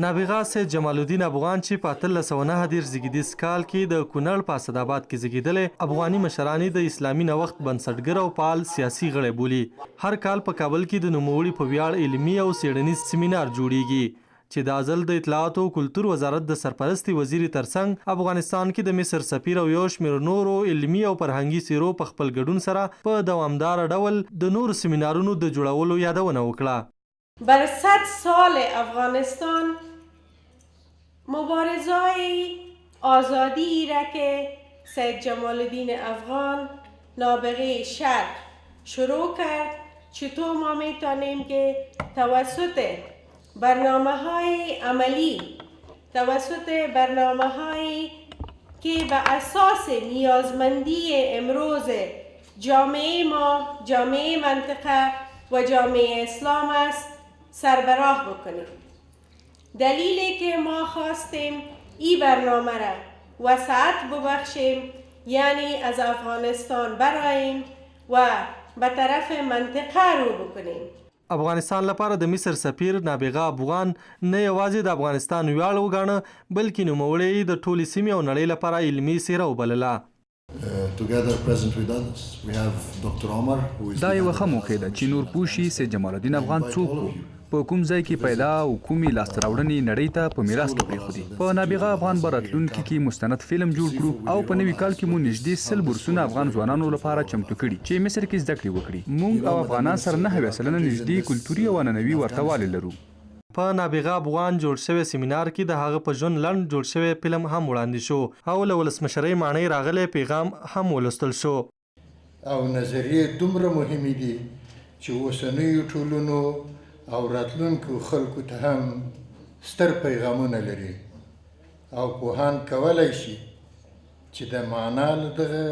نابغه سید جمال الدین افغان چې په 1809 زیږدیز کال کې د کونړ په اسداباد کې زیږیدلی، افغاني مشران د اسلامي نوښت بنسټګر او فعال سیاسي غړی بولي. هر کال په کابل کې د نوموړي په ویاړ علمي او څیړنیز سیمینار جوړیږي چې د ازل د اطلاعات او کلتور وزارت د سرپرستي وزیر ترڅنګ افغانستان کې د مصر سفیر او یو شمېر نورو علمي او فرهنګي څیرو په خپل ګډون سره په دوامدار ډول د نورو سیمینارونو د جوړولو یادونه وکړه. بر 100 سال افغانستان مبارزای آزادی را که سید جمال الدین افغان نابغه شرق شروع کرد، چطور ما میتونیم که توسط برنامه‌های عملی، توسط برنامه‌هایی که به اساس نیازمندی امروز جامعه ما، جامعه منطقه و جامعه اسلام است سربراه بکنیم. دلیلی که ما خواستیم این برنامه را وسعت ببخشیم، یعنی از افغانستان براییم و به طرف منطقه رو بکنیم. افغانستان لپاره د مصر سفیر نابغه افغان نه یوازې د افغانستان ویاړ وګاڼه، بلکې نوموړی د ټولې سیمې او نړۍ لپاره علمي څیره وبلله. دا یوه ښه موقع ده چې نور پوه شي سید جمال الدین افغان څوک و، په کوم ځای کې پیدا او کومې لاسته راوړنې نړۍ ته په میراث کې پرېښودې. په نابغه افغان به راتلونکي کې مستند فلم جوړ کړو او په نوي کال کې مو نږدې 100 بورسونه افغان ځوانانو لپاره چمتو کړي چې مصر کې زده کړې وکړي. موږ او افغانان سره 9% نږدې کلتوري او عنعنوي ورته لرو. په نابغه افغان جوړ شوی سیمینار کې د هغه په ژوند لنډ جوړ شوی فلم هم وړاندې شو او له ولسمشرۍ ماڼۍ راغلی پیغام هم ولوستل شو. او نظریې دومره مهمې دي چې اوسنیو ټولنو او راتلونکو خلکو ته هم ستر پیغامونه لري او پوهان کولی شي چې د معنا له دغه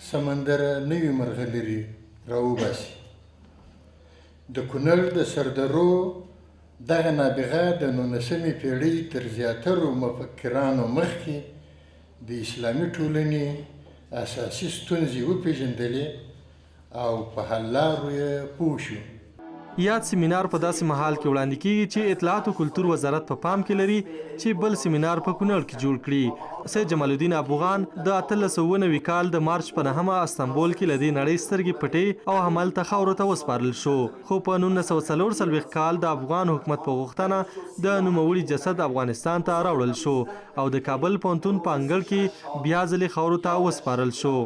سمندره نوي مرغلرې راوباسي. د کونړ د سردرو دغه نابغه د 19مې پیړۍ تر زیاترو مفکرانو مخکې د اسلامي ټولنې اساسي ستونزې وپېژندلې او په حل لارو یې پوه شو. یاد سیمینار په داسې مهال کې وړاندې کیږي چې اطلاعات او کلتور وزارت په پام کې لري چې بل سیمینار په کونړ کې جوړ کړي. سید جمال الدین افغان د 1890 کال د مارچ په 9 استانبول کې له دې نړۍ سترګې پټې او همالته خاورو ته وسپارل شو، خو په 1944 کال د افغان حکومت په غوښتنه د نوموړي جسد افغانستان ته راوړل شو او د کابل پوهنتون په انګړ کې بیا ځلې خاورو ته وسپارل شو.